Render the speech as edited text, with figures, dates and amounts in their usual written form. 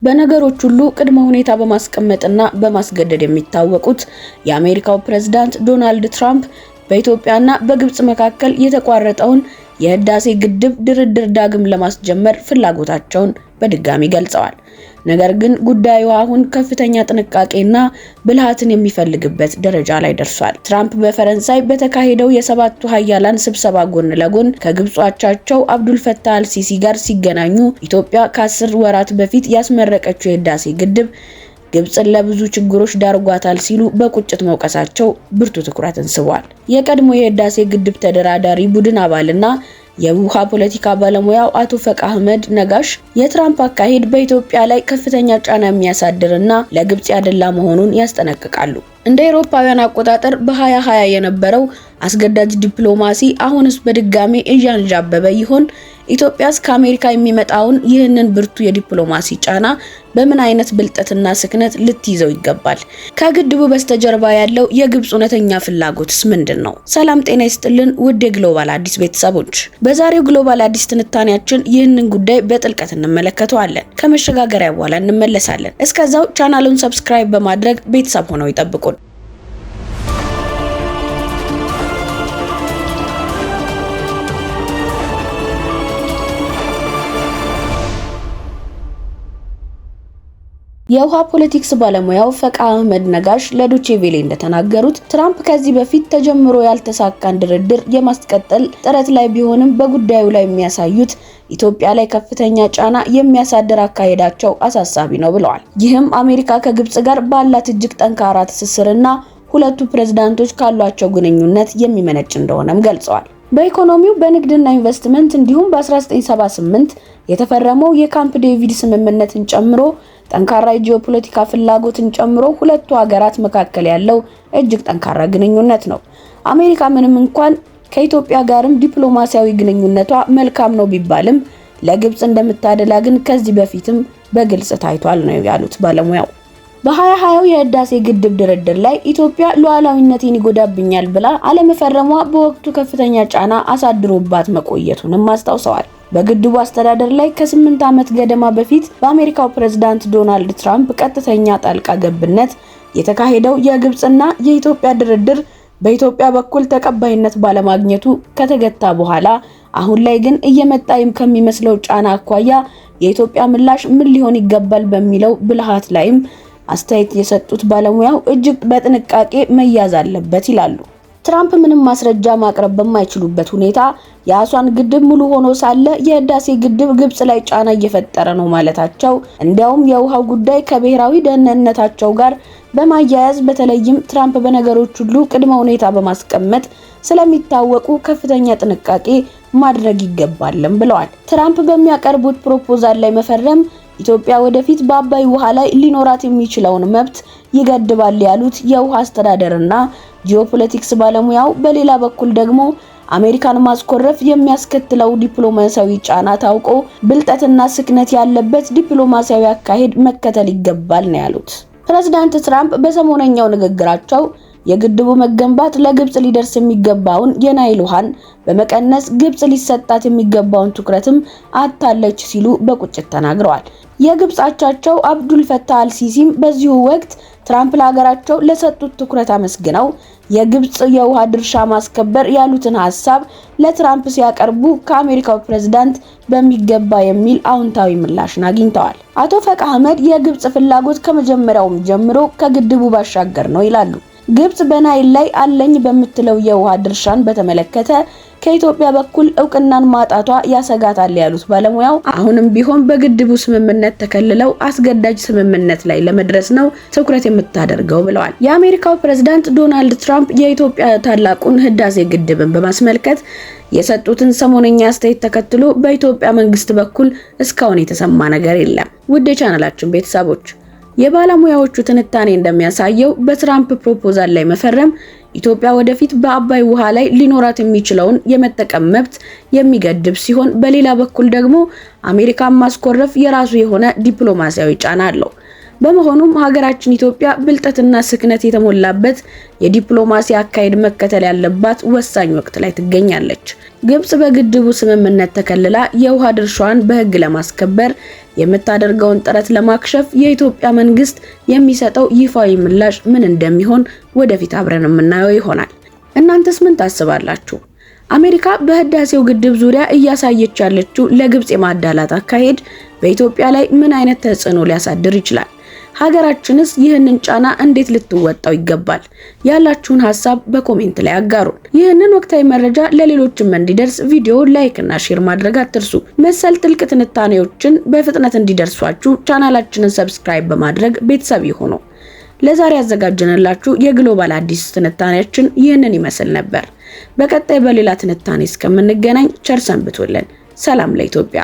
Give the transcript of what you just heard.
በነገሮች ሁሉ ቅድመ ሁኔታ በማስቀመጥና በማስገደድ የሚታወቁት የአሜሪካው ፕሬዝዳንት ዶናልድ ትራምፕ በኢትዮጵያና በግብጽ መካከል የተቋረጠውን የህዳሴ ግድብ ድርድር ዳግም ለማስጀመር ፍላጎታቸውን በድጋሚ ገልጸዋል። ነገር ግን ጉዳዩ አሁን ከፍተኛ ጥንቃቄና ብልሃትን የሚፈልግበት ደረጃ ላይ ደርሷል። ትራምፕ በፈረንሳይ በተካሄደው የሰባቱ ሀያላን ስብሰባ ጎን ለጎን ከግብጽ አቻቸው አብዱል ፈታህ አልሲሲ ጋር ሲገናኙ ኢትዮጵያ ከ10 ወራት በፊት ያስመረቀችው የህዳሴ ግድብ ግብጽን ለብዙ ችግሮች ዳርጓታል ሲሉ በቁጭት መውቀሳቸው ብርቱ ትኩረትን ስቧል። የቀድሞ የህዳሴ ግድብ ተደራዳሪ ቡድን አባልና የውሃ ፖለቲካ ባለሙያው አቶ ፈቅ አህመድ ነጋሽ የትራምፕ አካሄድ በኢትዮጵያ ላይ ከፍተኛ ጫና የሚያሳድርና ለግብጽ ያደላ መሆኑን ያስጠነቅቃሉ። እንደ አውሮፓውያን አቆጣጠር በ2020 የነበረው አስገዳጅ ዲፕሎማሲ አሁንስ በድጋሚ እያንዣበበ ይሆን? ኢትዮጵያስ ከአሜሪካ የሚመጣውን ይህንን ብርቱ የዲፕሎማሲ ጫና በምን አይነት ብልጠትና ስክነት ልትይዘው ይገባል? ከግድቡ በስተጀርባ ያለው የግብጽ እውነተኛ ፍላጎትስ ምንድነው? ሰላም ጤና ይስጥልን ውድ የግሎባል አዲስ ቤተሰቦች፣ በዛሬው ግሎባል አዲስ ትንታኔያችን ይህንን ጉዳይ በጥልቀት እንመለከተዋለን። ከመሸጋገሪያ በኋላ እንመለሳለን። እስከዛው ቻናሉን ሰብስክራይብ በማድረግ ቤተሰብ ሆነው ይጠብቁን። የውሃ ፖለቲክስ ባለሙያው ፈቅ አህመድ ነጋሽ ለዶቼ ቬሌ እንደተናገሩት ትራምፕ ከዚህ በፊት ተጀምሮ ያልተሳካን ድርድር የማስቀጠል ጥረት ላይ ቢሆንም በጉዳዩ ላይ የሚያሳዩት ኢትዮጵያ ላይ ከፍተኛ ጫና የሚያሳድር አካሄዳቸው አሳሳቢ ነው ብለዋል። ይህም አሜሪካ ከግብጽ ጋር ባላት እጅግ ጠንካራ ትስስርና ሁለቱ ፕሬዝዳንቶች ካሏቸው ግንኙነት የሚመነጭ እንደሆነም ገልጸዋል። በኢኮኖሚው በንግድና ኢንቨስትመንት እንዲሁም በ1978 የተፈረመው የካምፕ ዴቪድ ስምምነትን ጨምሮ ጠንካራ የጂኦፖለቲካ ፍላጎትን ጨምሮ ሁለቱ ሀገራት መካከል ያለው እጅግ ጠንካራ ግንኙነት ነው። አሜሪካ ምንም እንኳን ከኢትዮጵያ ጋርም ዲፕሎማሲያዊ ግንኙነቷ መልካም ነው ቢባልም ለግብጽ እንደምታደላ ግን ከዚህ በፊትም በግልጽ ታይቷል ነው ያሉት ባለሙያው። በ2020 የህዳሴ ግድብ ድርድር ላይ ኢትዮጵያ ሉዓላዊነቴን ይጎዳብኛል ብላ አለመፈረሟ በወቅቱ ከፍተኛ ጫና አሳድሮባት መቆየቱንም አስታውሰዋል። በግድቡ አስተዳደር ላይ ከ8 ዓመት ገደማ በፊት በአሜሪካው ፕሬዝዳንት ዶናልድ ትራምፕ ቀጥተኛ ጣልቃ ገብነት የተካሄደው የግብጽና የኢትዮጵያ ድርድር በኢትዮጵያ በኩል ተቀባይነት ባለማግኘቱ ከተገታ በኋላ አሁን ላይ ግን እየመጣ ከሚመስለው ጫና አኳያ የኢትዮጵያ ምላሽ ምን ሊሆን ይገባል በሚለው ብልሃት ላይም አስተያየት የሰጡት ባለሙያው እጅግ በጥንቃቄ መያዝ አለበት ይላሉ። ትራምፕ ምንም ማስረጃ ማቅረብ በማይችሉበት ሁኔታ የአስዋን ግድብ ሙሉ ሆኖ ሳለ የህዳሴ ግድብ ግብጽ ላይ ጫና እየፈጠረ ነው ማለታቸው እንዲያውም የውሃው ጉዳይ ከብሔራዊ ደህንነታቸው ጋር በማያያዝ በተለይም ትራምፕ በነገሮች ሁሉ ቅድመ ሁኔታ በማስቀመጥ ስለሚታወቁ ከፍተኛ ጥንቃቄ ማድረግ ይገባልም ብለዋል። ትራምፕ በሚያቀርቡት ፕሮፖዛል ላይ መፈረም ኢትዮጵያ ወደፊት በአባይ ውሃ ላይ ሊኖራት የሚችለውን መብት ይገድባል ያሉት የውሃ አስተዳደርና ጂኦፖለቲክስ ባለሙያው፣ በሌላ በኩል ደግሞ አሜሪካን ማስኮረፍ የሚያስከትለው ዲፕሎማሲያዊ ጫና ታውቆ ብልጠትና ስክነት ያለበት ዲፕሎማሲያዊ አካሄድ መከተል ይገባል ነው ያሉት። ፕሬዝዳንት ትራምፕ በሰሞነኛው ንግግራቸው የግድቡ መገንባት ለግብጽ ሊደርስ የሚገባውን የናይል ውሃን በመቀነስ ግብጽ ሊሰጣት የሚገባውን ትኩረትም አታለች ሲሉ በቁጭት ተናግረዋል። የግብጽ አቻቸው አብዱል ፈታህ አልሲሲም በዚሁ ወቅት ትራምፕ ለሀገራቸው ለሰጡት ትኩረት አመስግነው የግብጽ የውሃ ድርሻ ማስከበር ያሉትን ሐሳብ ለትራምፕ ሲያቀርቡ ከአሜሪካው ፕሬዝዳንት በሚገባ የሚል አዎንታዊ ምላሽን አግኝተዋል። አቶ ፈቅ አህመድ የግብጽ ፍላጎት ከመጀመሪያውም ጀምሮ ከግድቡ ባሻገር ነው ይላሉ። ግብጽ በናይል ላይ አለኝ በምትለው የውሃ ድርሻን በተመለከተ ከኢትዮጵያ በኩል እውቅናን ማጣቷ ያሰጋታል ያሉት ባለሙያው አሁንም ቢሆን በግድቡ ስምምነት ተከልለው አስገዳጅ ስምምነት ላይ ለመድረስ ነው ትኩረት የምታደርገው ብለዋል። የአሜሪካው ፕሬዝዳንት ዶናልድ ትራምፕ የኢትዮጵያ ታላቁን ህዳሴ ግድብን በማስመልከት የሰጡትን ሰሞነኛ አስተያየት ተከትሎ በኢትዮጵያ መንግስት በኩል እስካሁን የተሰማ ነገር የለም። ውድ የቻናላችን ቤተሰቦች፣ የባለሙያዎቹ ትንታኔ እንደሚያሳየው በትራምፕ ፕሮፖዛል ላይ መፈረም ኢትዮጵያ ወደፊት በአባይ ውሃ ላይ ሊኖራት የሚችለውን የመጠቀም መብት የሚገድብ ሲሆን፣ በሌላ በኩል ደግሞ አሜሪካን ማስኮረፍ የራሱ የሆነ ዲፕሎማሲያዊ ጫና አለው። በመሆኑም ሀገራችን ኢትዮጵያ ብልጠትና ስክነት የተሞላበት የዲፕሎማሲ አካሄድ መከተል ያለባት ወሳኝ ወቅት ላይ ትገኛለች። ግብጽ በግድቡ ስምምነት ተከልላ የውሃ ድርሻዋን በሕግ ለማስከበር የምታደርገውን ጥረት ለማክሸፍ የኢትዮጵያ መንግስት የሚሰጠው ይፋዊ ምላሽ ምን እንደሚሆን ወደፊት አብረን የምናየው ይሆናል። እናንተስ ምን ታስባላችሁ? አሜሪካ በህዳሴው ግድብ ዙሪያ እያሳየች ያለችው ለግብጽ የማዳላት አካሄድ በኢትዮጵያ ላይ ምን አይነት ተጽዕኖ ሊያሳድር ይችላል? ሀገራችንስ ይህንን ጫና እንዴት ልትወጣው ይገባል? ያላችሁን ሐሳብ በኮሜንት ላይ አጋሩን። ይህንን ወቅታዊ መረጃ ለሌሎችም እንዲደርስ ቪዲዮ ላይክ እና ሼር ማድረግ አትርሱ። መሰል ጥልቅ ትንታኔዎችን በፍጥነት እንዲደርሷችሁ ቻናላችንን ሰብስክራይብ በማድረግ ቤተሰብ ይሁኑ። ለዛሬ ያዘጋጀንላችሁ የግሎባል አዲስ ትንታኔያችን ይህንን ይመስል ነበር። በቀጣይ በሌላ ትንታኔ እስከምንገናኝ ቸር ሰንብቱልን። ሰላም ለኢትዮጵያ።